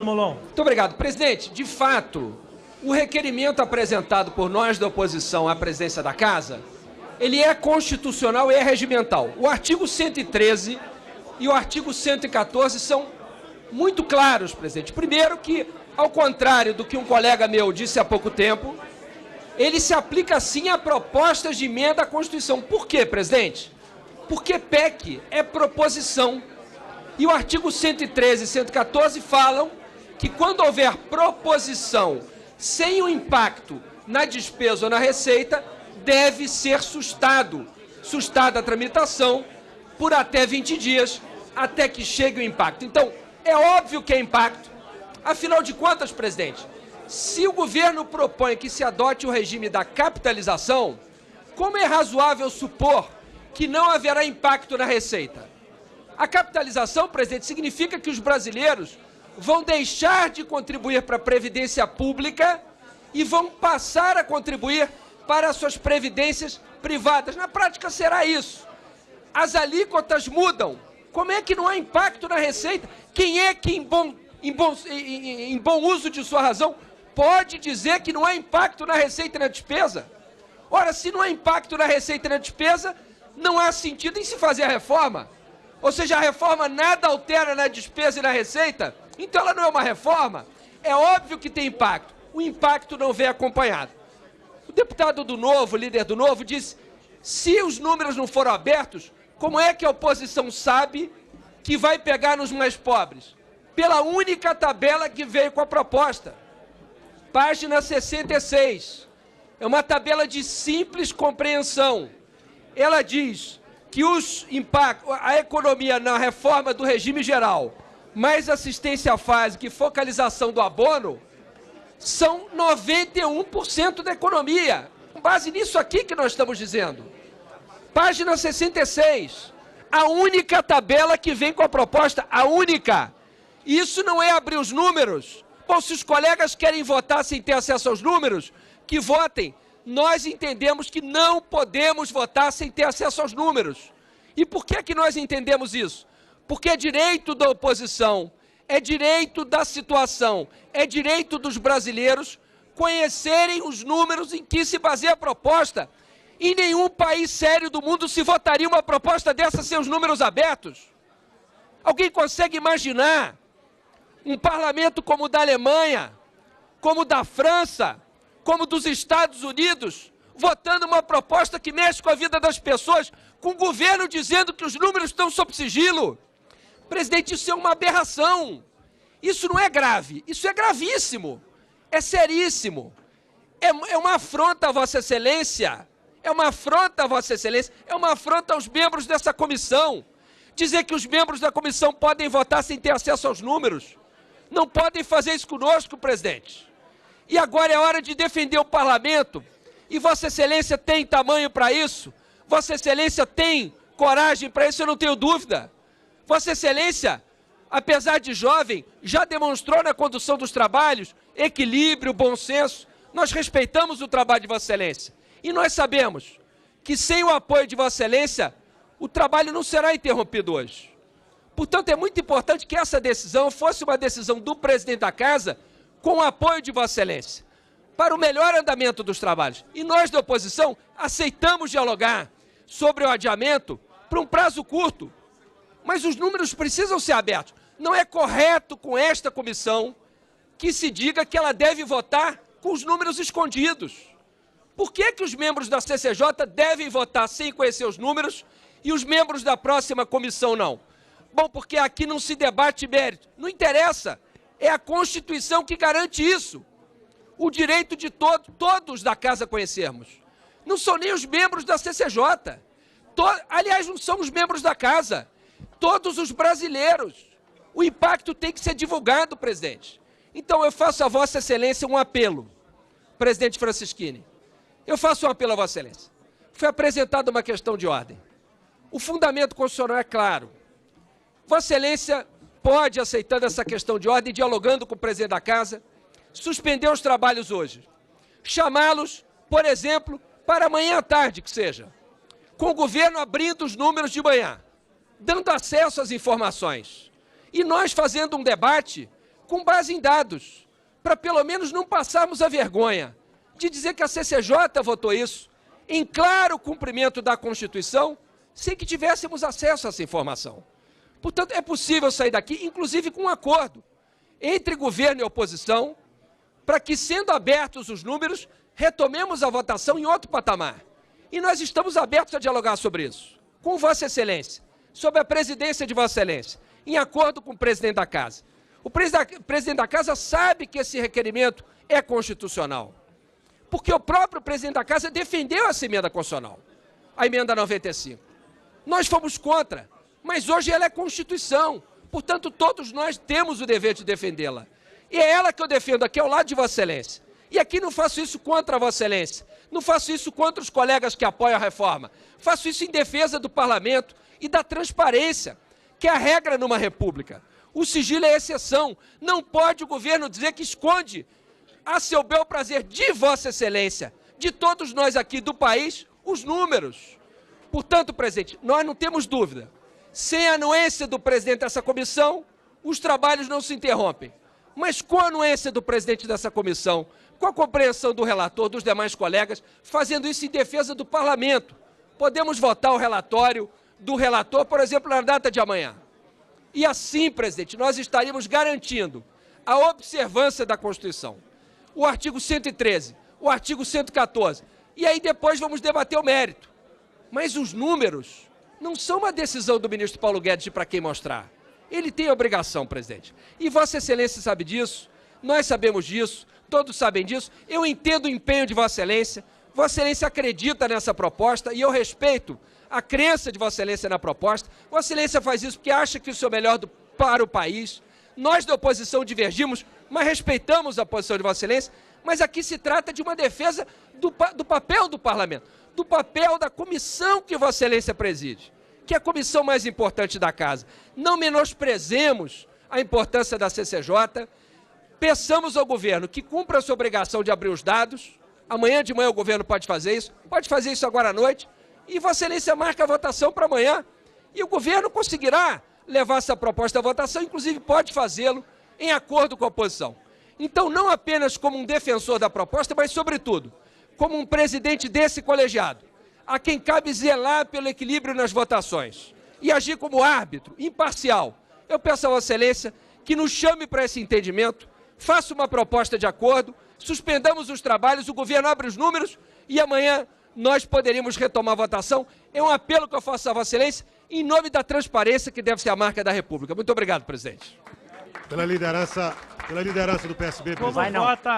Molon. Muito obrigado. Presidente, de fato, o requerimento apresentado por nós da oposição à presidência da Casa, ele é constitucional e é regimental. O artigo 113 e o artigo 114 são muito claros, presidente. Primeiro que, ao contrário do que um colega meu disse há pouco tempo, ele se aplica sim a propostas de emenda à Constituição. Por quê, presidente? Porque PEC é proposição. E o artigo 113 e 114 falam que quando houver proposição sem o impacto na despesa ou na receita, deve ser sustada a tramitação por até 20 dias, até que chegue o impacto. Então, é óbvio que é impacto. Afinal de contas, presidente, se o governo propõe que se adote o regime da capitalização, como é razoável supor que não haverá impacto na receita? A capitalização, presidente, significa que os brasileiros vão deixar de contribuir para a Previdência Pública e vão passar a contribuir para as suas previdências privadas. Na prática será isso. As alíquotas mudam. Como é que não há impacto na receita? Quem é que, em bom uso de sua razão, pode dizer que não há impacto na receita e na despesa? Ora, se não há impacto na receita e na despesa, não há sentido em se fazer a reforma. Ou seja, a reforma nada altera na despesa e na receita, então ela não é uma reforma. É óbvio que tem impacto. O impacto não vem acompanhado. O deputado do Novo, líder do Novo, disse: se os números não foram abertos, como é que a oposição sabe que vai pegar nos mais pobres? Pela única tabela que veio com a proposta. Página 66. É uma tabela de simples compreensão. Ela diz que a economia na reforma do regime geral, mais assistência básica e focalização do abono, são 91% da economia. Com base nisso aqui que nós estamos dizendo. Página 66. A única tabela que vem com a proposta, a única. Isso não é abrir os números. Bom, se os colegas querem votar sem ter acesso aos números, que votem. Nós entendemos que não podemos votar sem ter acesso aos números. E por que nós entendemos isso? Porque é direito da oposição, é direito da situação, é direito dos brasileiros conhecerem os números em que se baseia a proposta. Em nenhum país sério do mundo se votaria uma proposta dessa sem os números abertos. Alguém consegue imaginar um parlamento como o da Alemanha, como o da França, como dos Estados Unidos, votando uma proposta que mexe com a vida das pessoas, com o governo dizendo que os números estão sob sigilo? Presidente, isso é uma aberração. Isso não é grave, isso é gravíssimo, é seríssimo. É uma afronta a Vossa Excelência, é uma afronta a Vossa Excelência, é uma afronta aos membros dessa comissão. Dizer que os membros da comissão podem votar sem ter acesso aos números. Não podem fazer isso conosco, presidente. E agora é hora de defender o parlamento, e Vossa Excelência tem tamanho para isso, Vossa Excelência tem coragem para isso, eu não tenho dúvida. Vossa Excelência, apesar de jovem, já demonstrou na condução dos trabalhos equilíbrio, bom senso. Nós respeitamos o trabalho de Vossa Excelência, e nós sabemos que sem o apoio de Vossa Excelência, o trabalho não será interrompido hoje. Portanto, é muito importante que essa decisão fosse uma decisão do presidente da Casa, com o apoio de Vossa Excelência, para o melhor andamento dos trabalhos. E nós, da oposição, aceitamos dialogar sobre o adiamento para um prazo curto. Mas os números precisam ser abertos. Não é correto com esta comissão que se diga que ela deve votar com os números escondidos. Por que os membros da CCJ devem votar sem conhecer os números e os membros da próxima comissão não? Bom, porque aqui não se debate mérito. Não interessa. É a Constituição que garante isso. O direito de todos da Casa conhecermos. Não são nem os membros da CCJ. Aliás, não são os membros da Casa. Todos os brasileiros. O impacto tem que ser divulgado, presidente. Então eu faço a Vossa Excelência um apelo, presidente Francisquini. Eu faço um apelo a Vossa Excelência. Foi apresentada uma questão de ordem. O fundamento constitucional é claro. Vossa Excelência pode, aceitando essa questão de ordem, dialogando com o presidente da Casa, suspender os trabalhos hoje. Chamá-los, por exemplo, para amanhã à tarde, que seja. Com o governo abrindo os números de manhã, dando acesso às informações. E nós fazendo um debate com base em dados, para pelo menos não passarmos a vergonha de dizer que a CCJ votou isso em claro cumprimento da Constituição, sem que tivéssemos acesso a essa informação. Portanto, é possível sair daqui, inclusive com um acordo entre governo e oposição, para que, sendo abertos os números, retomemos a votação em outro patamar. E nós estamos abertos a dialogar sobre isso, com Vossa Excelência, sob a presidência de Vossa Excelência, em acordo com o presidente da Casa. O presidente da Casa sabe que esse requerimento é constitucional, porque o próprio presidente da Casa defendeu essa emenda constitucional, a emenda 95. Nós fomos contra, mas hoje ela é Constituição, portanto todos nós temos o dever de defendê-la. E é ela que eu defendo aqui ao lado de Vossa Excelência. E aqui não faço isso contra Vossa Excelência, não faço isso contra os colegas que apoiam a reforma, faço isso em defesa do Parlamento e da transparência, que é a regra numa república. O sigilo é exceção, não pode o governo dizer que esconde a seu bel prazer de Vossa Excelência, de todos nós aqui do país, os números. Portanto, presidente, nós não temos dúvida, sem a anuência do presidente dessa comissão, os trabalhos não se interrompem. Mas com a anuência do presidente dessa comissão, com a compreensão do relator, dos demais colegas, fazendo isso em defesa do Parlamento, podemos votar o relatório do relator, por exemplo, na data de amanhã. E assim, presidente, nós estaríamos garantindo a observância da Constituição, o artigo 113, o artigo 114, e aí depois vamos debater o mérito. Mas os números não são uma decisão do ministro Paulo Guedes de para quem mostrar. Ele tem obrigação, presidente. E Vossa Excelência sabe disso, nós sabemos disso, todos sabem disso. Eu entendo o empenho de Vossa Excelência. Vossa Excelência acredita nessa proposta e eu respeito a crença de Vossa Excelência na proposta. Vossa Excelência faz isso porque acha que isso é o melhor para o país. Nós da oposição divergimos, mas respeitamos a posição de Vossa Excelência. Mas aqui se trata de uma defesa do papel do Parlamento, do papel da comissão que Vossa Excelência preside, que é a comissão mais importante da Casa. Não menosprezemos a importância da CCJ, peçamos ao governo que cumpra a sua obrigação de abrir os dados. Amanhã de manhã o governo pode fazer isso agora à noite, e Vossa Excelência marca a votação para amanhã, e o governo conseguirá levar essa proposta à votação, inclusive pode fazê-lo em acordo com a oposição. Então, não apenas como um defensor da proposta, mas, sobretudo, como um presidente desse colegiado, a quem cabe zelar pelo equilíbrio nas votações e agir como árbitro, imparcial. Eu peço a Vossa Excelência que nos chame para esse entendimento, faça uma proposta de acordo, suspendamos os trabalhos, o governo abre os números e amanhã nós poderíamos retomar a votação. É um apelo que eu faço a Vossa Excelência em nome da transparência que deve ser a marca da República. Muito obrigado, presidente. Pela liderança do PSB, presidente. Como vota?